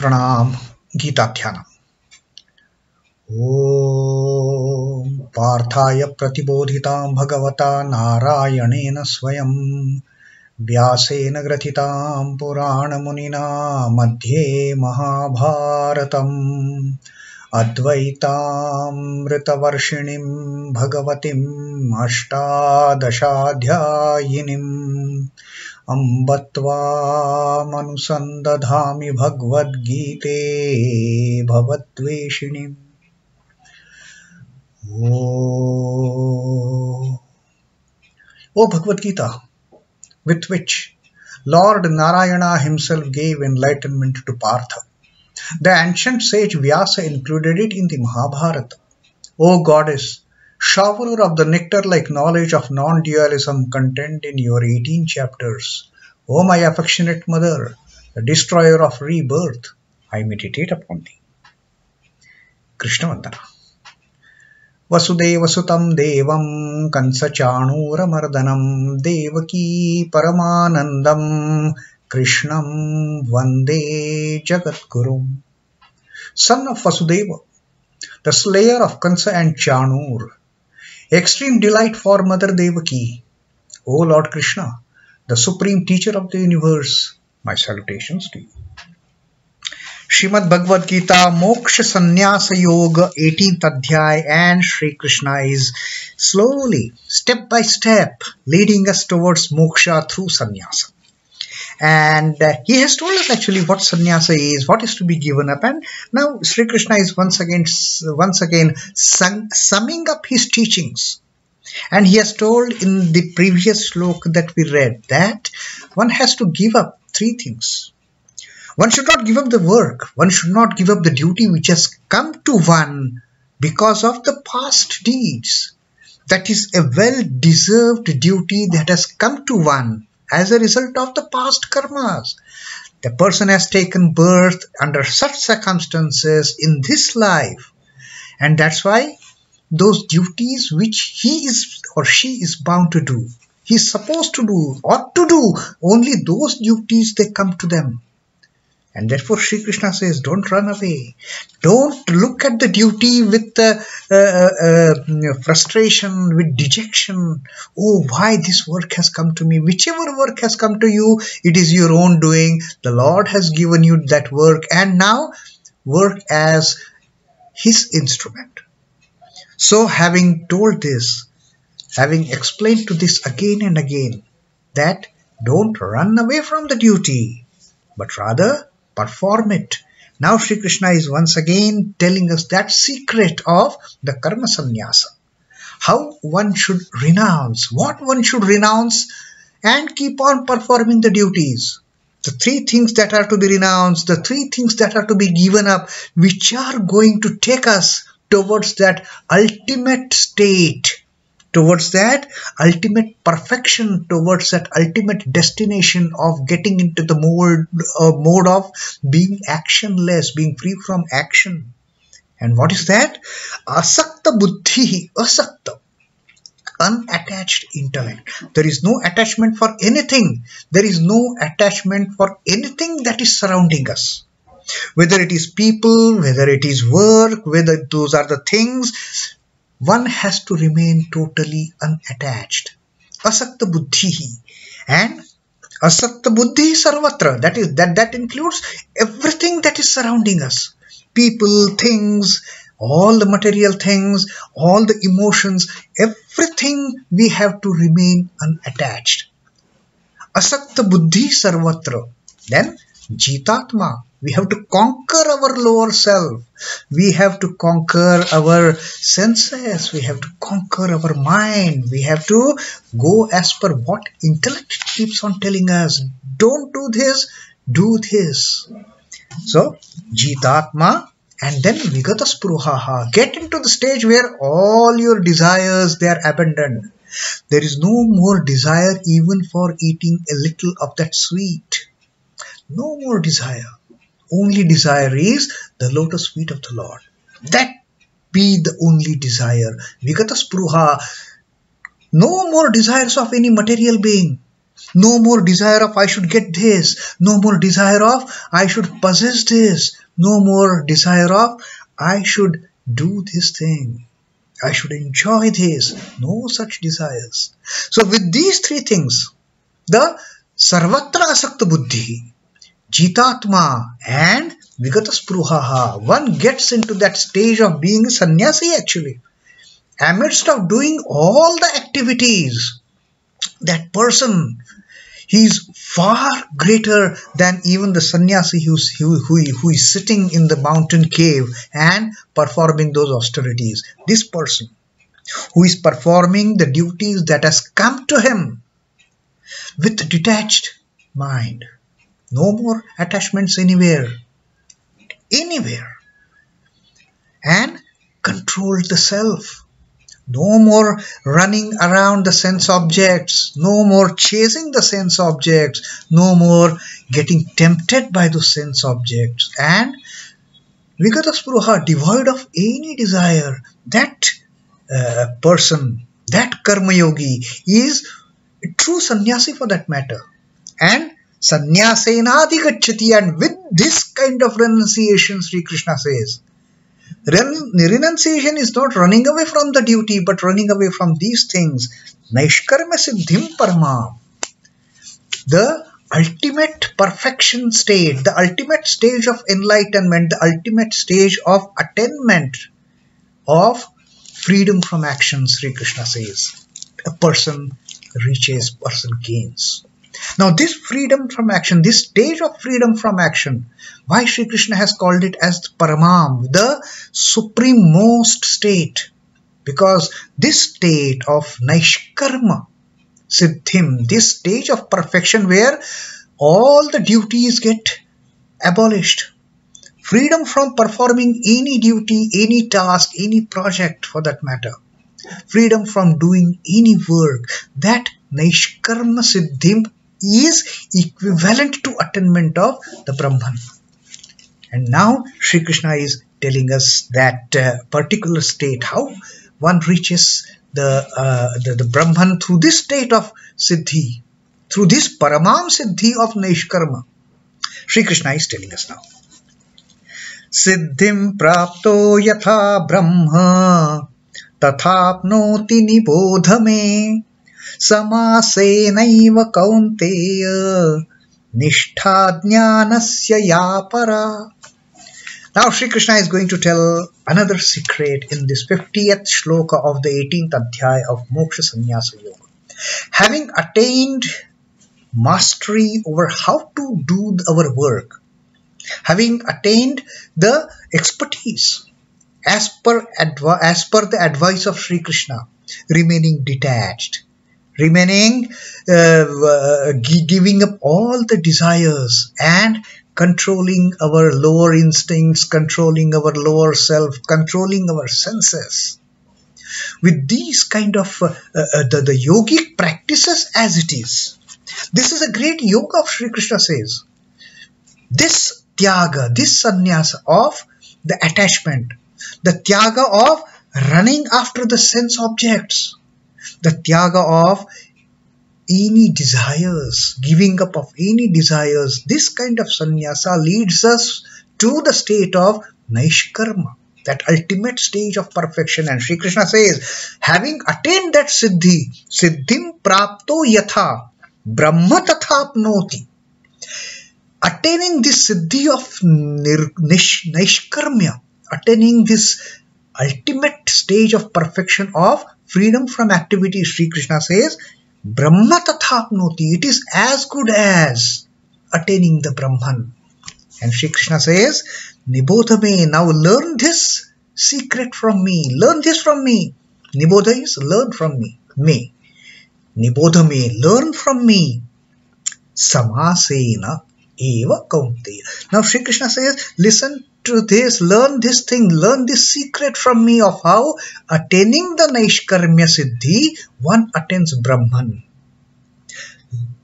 Pranam. Gita Dhyanam. Om Parthaya Pratibodhitam Bhagavata Narayanena Swayam Vyasena Gratitam Purana Munina Madhye Mahabharatam Advaitam Ritavarshinim Bhagavatim Ashtadashadhyayinim Ambatva Manusandadhami Bhagavad Gite Bhavatveshinim. Oh Bhagavad Gita, with which Lord Narayana himself gave enlightenment to Partha. The ancient sage Vyasa included it in the Mahabharata. O Goddess, showerer of the nectar-like knowledge of non-dualism contained in your 18 chapters, O my affectionate mother, the destroyer of rebirth, I meditate upon thee. Krishna Vandana. Vasudeva Sutam Devam Kansachanura Mardanam Devaki Paramanandam Krishnam Vande Jagadgurum. Son of Vasudeva, the slayer of Kansa and Chanur, extreme delight for Mother Devaki, O Lord Krishna, the supreme teacher of the universe, my salutations to you. Srimad Bhagavad Gita, Moksha Sannyasa Yoga, 18th Adhyay, and Sri Krishna is slowly, step by step, leading us towards moksha through sannyasa. And he has told us actually what sannyasa is, what is to be given up, and now Sri Krishna is once again summing up his teachings. And he has told in the previous shloka that we read that one has to give up three things. One should not give up the work. One should not give up the duty which has come to one because of the past deeds. That is a well-deserved duty that has come to one as a result of the past karmas. The person has taken birth under such circumstances in this life. And that's why those duties which he is or she is bound to do, he is supposed to do, ought to do, only those duties they come to them. And therefore Sri Krishna says, don't run away. Don't look at the duty with frustration, with dejection. Oh, why this work has come to me? Whichever work has come to you, it is your own doing. The Lord has given you that work, and now work as his instrument. So having told this, having explained to this again and again, that don't run away from the duty, but rather perform it. Now Sri Krishna is once again telling us that secret of the karma sannyasa. How one should renounce, what one should renounce, and keep on performing the duties. The three things that are to be renounced, the three things that are to be given up, which are going to take us towards that ultimate state, towards that ultimate perfection, towards that ultimate destination of getting into the mode of being actionless, being free from action. And what is that? Asakta buddhi, asakta, unattached intellect. There is no attachment for anything. There is no attachment for anything that is surrounding us. Whether it is people, whether it is work, whether those are the things, one has to remain totally unattached. Asakta buddhi. And asakta buddhi sarvatra. That includes everything that is surrounding us. People, things, all the material things, all the emotions, everything we have to remain unattached. Asakta buddhi sarvatra. Then jitatma. We have to conquer our lower self. We have to conquer our senses. We have to conquer our mind. We have to go as per what intellect keeps on telling us. Don't do this, do this. So, jitatma, and then vigata spruhaha. Get into the stage where all your desires, they are abandoned. There is no more desire even for eating a little of that sweet. No more desire. Only desire is the lotus feet of the Lord. That be the only desire. Vigata spruha. No more desires of any material being. No more desire of I should get this. No more desire of I should possess this. No more desire of I should do this thing. I should enjoy this. No such desires. So with these three things, the sarvatra asakta buddhi, jitatma and vigata spruhaha, one gets into that stage of being a sannyasi actually. Amidst of doing all the activities, that person, he is far greater than even the sannyasi who is sitting in the mountain cave and performing those austerities. This person who is performing the duties that has come to him with detached mind. No more attachments anywhere. And control the self. No more running around the sense objects. No more chasing the sense objects. No more getting tempted by those sense objects. And vigata spruha, devoid of any desire. That person, that karma yogi is a true sannyasi for that matter. And sannyasenādi gacchati, and with this kind of renunciation, Sri Krishna says, renunciation is not running away from the duty, but running away from these things. Naishkarma siddhiṁ paramam. The ultimate perfection state, the ultimate stage of enlightenment, the ultimate stage of attainment of freedom from action, Sri Krishna says. A person reaches, person gains. Now this freedom from action, this stage of freedom from action, why Sri Krishna has called it as the paramam, the supremost state? Because this state of naishkarma siddhiṁ, this stage of perfection where all the duties get abolished, freedom from performing any duty, any task, any project for that matter, freedom from doing any work, that naishkarma siddhiṁ is equivalent to attainment of the Brahman. And now Sri Krishna is telling us that particular state, how one reaches the Brahman through this state of siddhi, through this paramam siddhi of naishkarma. Sri Krishna is telling us now. Siddhiṁ prāpto yathā brahma tathāpnoti nibodha me samāsenaiva Kaunteya niṣhṭhā jñānasya parā. Now Sri Krishna is going to tell another secret in this 50th Shloka of the 18th Adhyaya of Moksha Sannyasa Yoga. Having attained mastery over how to do our work, having attained the expertise as per the advice of Sri Krishna, remaining detached, remaining giving up all the desires and controlling our lower instincts, controlling our lower self, controlling our senses. With these kind of the yogic practices as it is, this is a great yoga of Sri Krishna says. This tyaga, this sannyasa of the attachment, the tyaga of running after the sense objects, the tyaga of any desires, giving up of any desires, this kind of sannyasa leads us to the state of naishkarma, that ultimate stage of perfection. And Sri Krishna says, having attained that siddhi, siddhiṁ prāpto yathā, brahma tathāpnoti, attaining this siddhi of naishkarmya, attaining this ultimate stage of perfection of freedom from activity, Sri Krishna says, brahma tathāpnoti, it is as good as attaining the Brahman. And Sri Krishna says, nibodha me, now learn this secret from me, learn this from me. Nibodha is learn from me, nibodha me, learn from me. Samāsenaiva Kaunteya. Now Sri Krishna says, listen to this, learn this thing, learn this secret from me of how attaining the naishkarmya siddhi, one attains Brahman.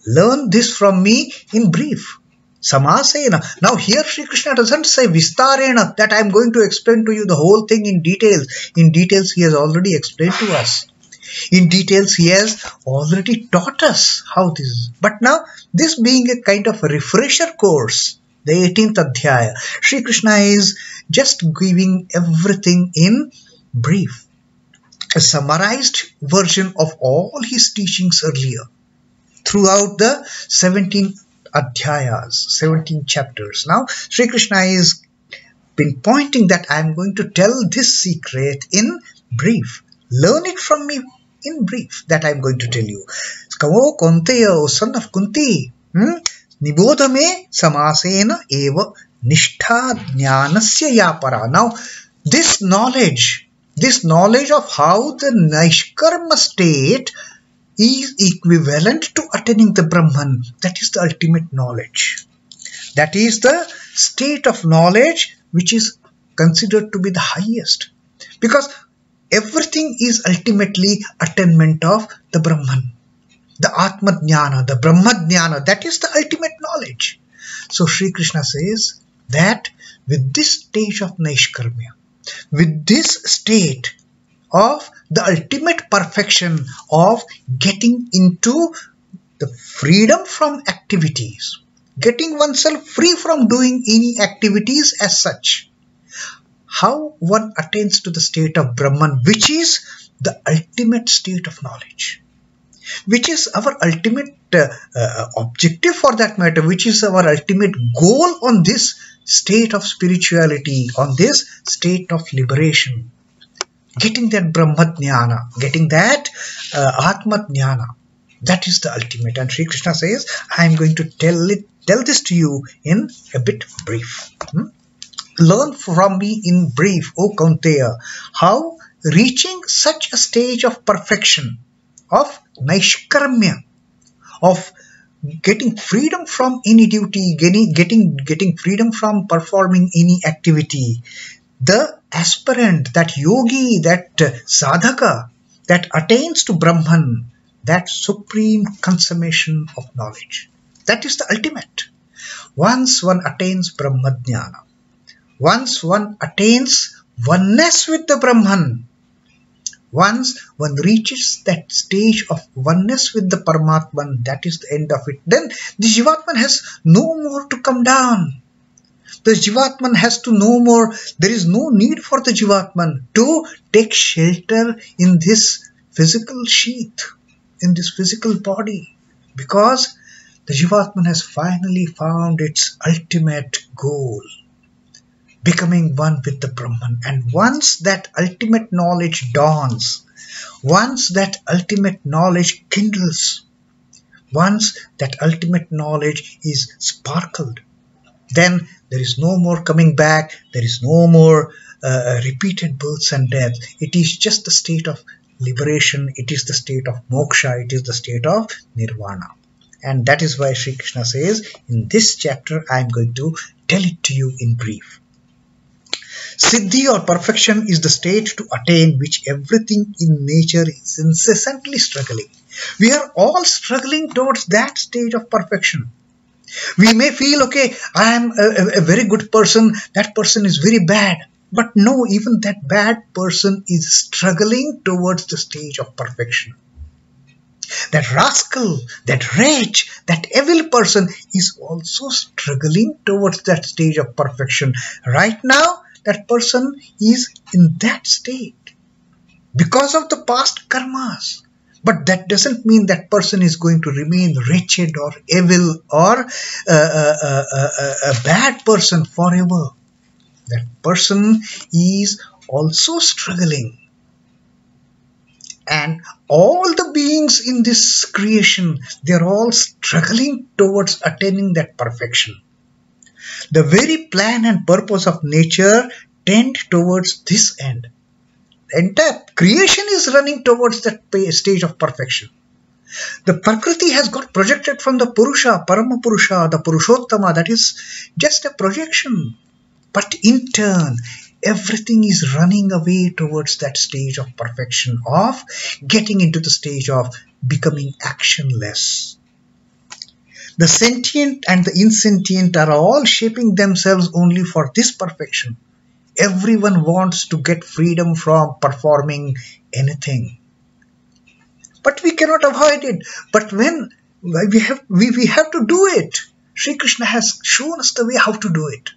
Learn this from me in brief. Samasena. Now here Sri Krishna doesn't say vistarena, that I am going to explain to you the whole thing in details. In details he has already explained to us. In details, he has already taught us how this is. But now, this being a kind of a refresher course, the 18th Adhyaya, Sri Krishna is just giving everything in brief. A summarized version of all his teachings earlier throughout the 17 Adhyayas, 17 chapters. Now, Sri Krishna is pinpointing that I am going to tell this secret in brief. Learn it from me in brief, that I am going to tell you. O Kaunteya, O son of Kunti, nibodha me samāsenaiva niṣhṭhā jñānasya ya parā. Now, this knowledge of how the Naishkarma state is equivalent to attaining the Brahman, that is the ultimate knowledge. That is the state of knowledge which is considered to be the highest. Because everything is ultimately attainment of the Brahman. The Atma Jnana, the Brahma Jnana, that is the ultimate knowledge. So Sri Krishna says that with this stage of Naishkarmya, with this state of the ultimate perfection of getting into the freedom from activities, getting oneself free from doing any activities as such, how one attains to the state of Brahman, which is the ultimate state of knowledge, which is our ultimate objective for that matter, which is our ultimate goal on this state of spirituality, on this state of liberation. Getting that Brahma Jnana, getting that Atma Jnana, that is the ultimate. And Sri Krishna says, I am going to tell this to you in a bit brief. Learn from me in brief, O Kaunteya, how reaching such a stage of perfection, of Naishkarmya, of getting freedom from any duty, getting freedom from performing any activity, the aspirant, that yogi, that sadhaka, that attains to Brahman, that supreme consummation of knowledge. That is the ultimate. Once one attains Brahma Jnana, once one attains oneness with the Brahman, once one reaches that stage of oneness with the Paramatman, that is the end of it, then the Jivatman has no more to come down. The Jivatman has to no more, there is no need for the Jivatman to take shelter in this physical sheath, in this physical body, because the Jivatman has finally found its ultimate goal, becoming one with the Brahman. And once that ultimate knowledge dawns, once that ultimate knowledge kindles, once that ultimate knowledge is sparkled, then there is no more coming back, there is no more repeated births and deaths. It is just the state of liberation, it is the state of moksha, it is the state of nirvana. And that is why Sri Krishna says, in this chapter I am going to tell it to you in brief. Siddhi or perfection is the state to attain which everything in nature is incessantly struggling. We are all struggling towards that stage of perfection. We may feel, okay, I am a very good person, that person is very bad. But no, even that bad person is struggling towards the stage of perfection. That rascal, that wretch, that evil person is also struggling towards that stage of perfection. Right now, that person is in that state because of the past karmas. But that doesn't mean that person is going to remain wretched or evil or a bad person forever. That person is also struggling. And all the beings in this creation, they are all struggling towards attaining that perfection. The very plan and purpose of nature tend towards this end. The entire creation is running towards that stage of perfection. The Prakriti has got projected from the Purusha, Parama Purusha, the Purushottama, that is just a projection. But in turn, everything is running away towards that stage of perfection, of getting into the stage of becoming actionless. The sentient and the insentient are all shaping themselves only for this perfection. Everyone wants to get freedom from performing anything. but we cannot avoid it. But when we have to do it, Sri Krishna has shown us the way how to do it.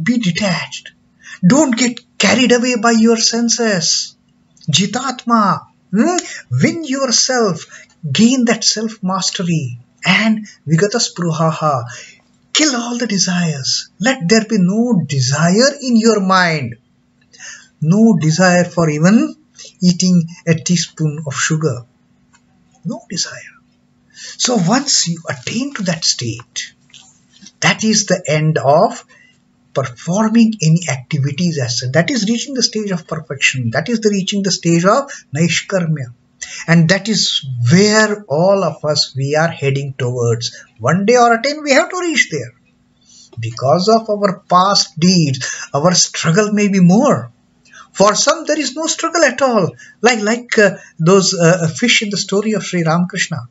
Be detached. Don't get carried away by your senses. Jitatma. Win yourself. Gain that self-mastery. And vigata spruhaha. Kill all the desires. Let there be no desire in your mind. No desire for even eating a teaspoon of sugar. No desire. So once you attain to that state, that is the end of performing any activities as such. That is reaching the stage of perfection. That is reaching the stage of naishkarmya. And that is where all of us, we are heading towards. One day or attain, we have to reach there. Because of our past deeds, our struggle may be more. For some, there is no struggle at all. Like those fish in the story of Sri Ramakrishna.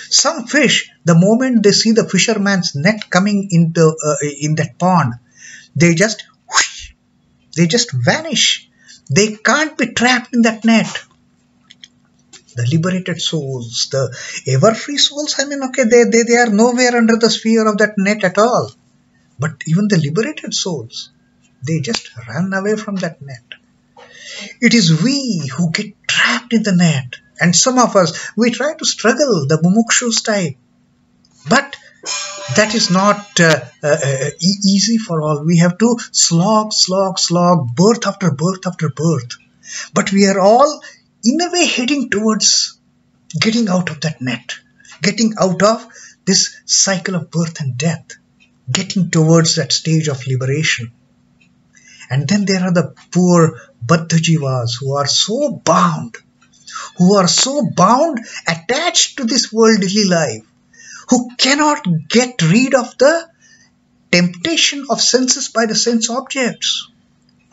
Some fish, the moment they see the fisherman's net coming into in that pond, they just vanish. They can't be trapped in that net. The liberated souls, the ever-free souls, they are nowhere under the sphere of that net at all. But even the liberated souls, they just run away from that net. It is we who get trapped in the net. And some of us, we try to struggle, the mumukshus type. But that is not easy for all. We have to slog, birth after birth after birth. But we are all, in a way, heading towards getting out of that net. Getting out of this cycle of birth and death. Getting towards that stage of liberation. And then there are the poor baddha jivas who are so bound. Attached to this worldly life, who cannot get rid of the temptation of senses by the sense objects,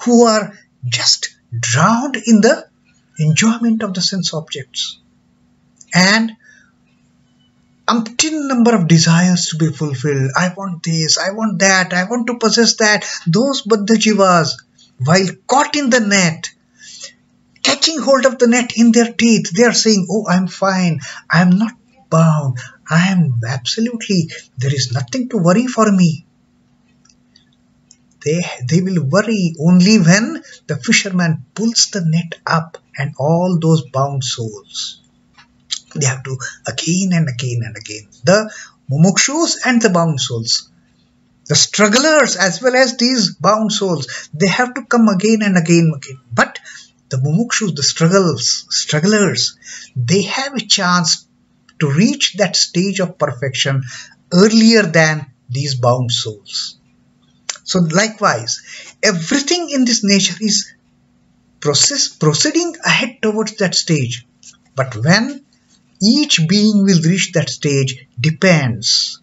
who are just drowned in the enjoyment of the sense objects, and umpteen number of desires to be fulfilled. I want this, I want that, I want to possess that. Those baddha jivas, while caught in the net, catching hold of the net in their teeth, they are saying, oh, I'm fine, I'm not bound, I am absolutely, there is nothing to worry for me. They will worry only when the fisherman pulls the net up and all those bound souls. They have to again and again and again. The mumukshus and the bound souls. The strugglers as well as these bound souls, they have to come again and again. But the mumukshus, the strugglers, they have a chance to reach that stage of perfection earlier than these bound souls. So likewise, everything in this nature is proceeding ahead towards that stage. But when each being will reach that stage depends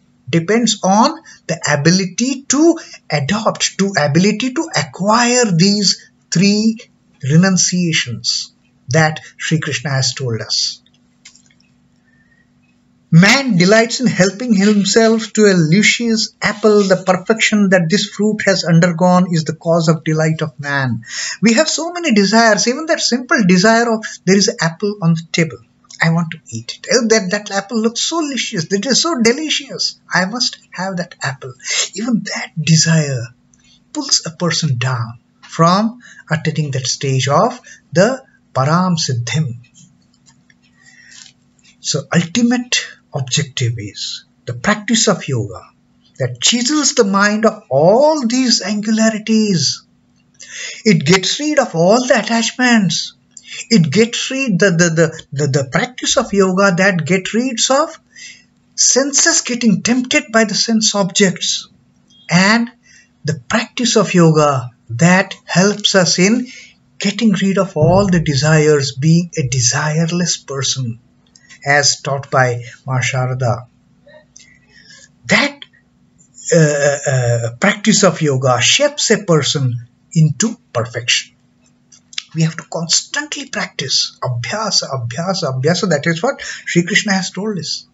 on the ability to adopt, ability to acquire these three renunciations that Sri Krishna has told us. Man delights in helping himself to a luscious apple. The perfection that this fruit has undergone is the cause of delight of man. We have so many desires, even that simple desire of there is an apple on the table. I want to eat it. That apple looks so delicious. It is so delicious. I must have that apple. Even that desire pulls a person down from attaining that stage of the param siddhiṁ. So ultimate objective is the practice of yoga that chisels the mind of all these angularities. It gets rid of all the attachments. It gets rid the practice of yoga that gets rid of senses getting tempted by the sense objects, and the practice of yoga that helps us in getting rid of all the desires, being a desireless person, as taught by Ma Sharada. That practice of yoga shapes a person into perfection. We have to constantly practice. Abhyasa, abhyasa, abhyasa. That is what Sri Krishna has told us.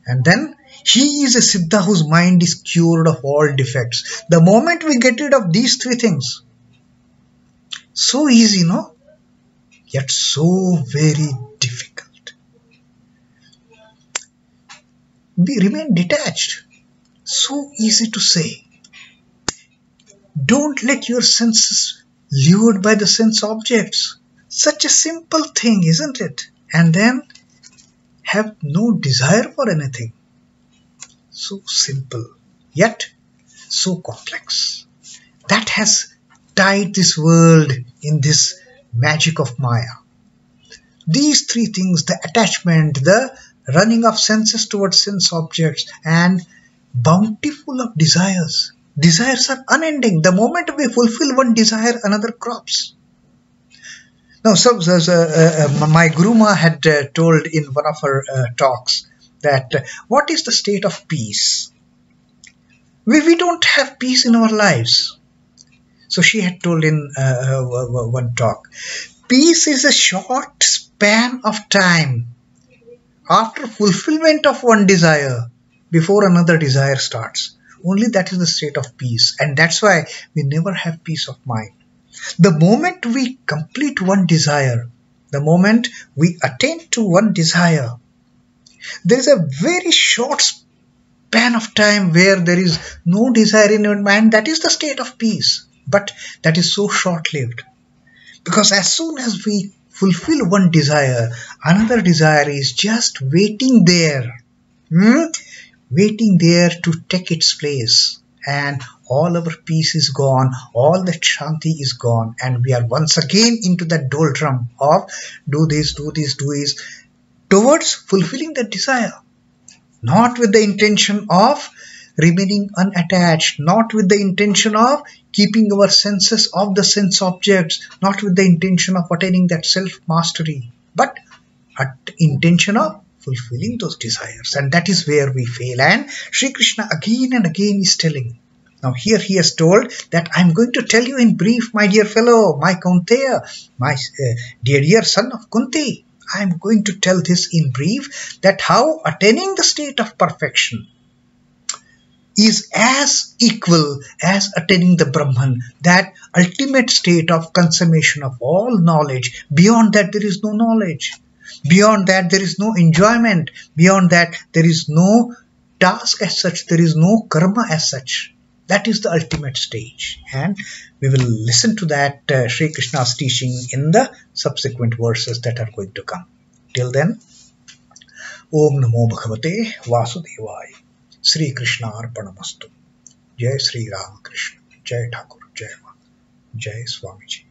And then he is a siddha whose mind is cured of all defects. The moment we get rid of these three things, so easy, no? Yet so very difficult. remain detached. So easy to say. Don't let your senses lured by the sense objects. Such a simple thing, isn't it? And then have no desire for anything. So simple, yet so complex. That has tied this world in this magic of Maya. These three things, the attachment, the running of senses towards sense objects, and bountiful of desires. Desires are unending. The moment we fulfill one desire, another crops. Now, my Guruma had told in one of her talks that what is the state of peace? We don't have peace in our lives. So she had told in one talk, peace is a short span of time after fulfillment of one desire before another desire starts. Only that is the state of peace, and that's why we never have peace of mind. The moment we complete one desire, the moment we attain to one desire, there is a very short span of time where there is no desire in your mind. That is the state of peace, but that is so short-lived, because as soon as we fulfill one desire, another desire is just waiting there, waiting there to take its place, and all our peace is gone, all that shanti is gone, and we are once again into that doldrum of do this, towards fulfilling that desire, not with the intention of remaining unattached, not with the intention of keeping our senses off the sense objects, not with the intention of attaining that self-mastery, but at the intention of fulfilling those desires. And that is where we fail. And Sri Krishna again and again is telling. Now here he has told that I am going to tell you in brief, my dear fellow, my Kaunteya, my dear son of Kunti. I am going to tell this in brief, that how attaining the state of perfection is as equal as attaining the Brahman, that ultimate state of consummation of all knowledge. Beyond that there is no knowledge. Beyond that there is no enjoyment. Beyond that there is no task as such. There is no karma as such. That is the ultimate stage. And we will listen to that Sri Krishna's teaching in the subsequent verses that are going to come. Till then, Om Namo Bhagavate Vasudevaya. Sri Krishna Arpanamastu. Jai Sri Ramakrishna. Jai Thakur. Jai Ma. Jai Swamiji.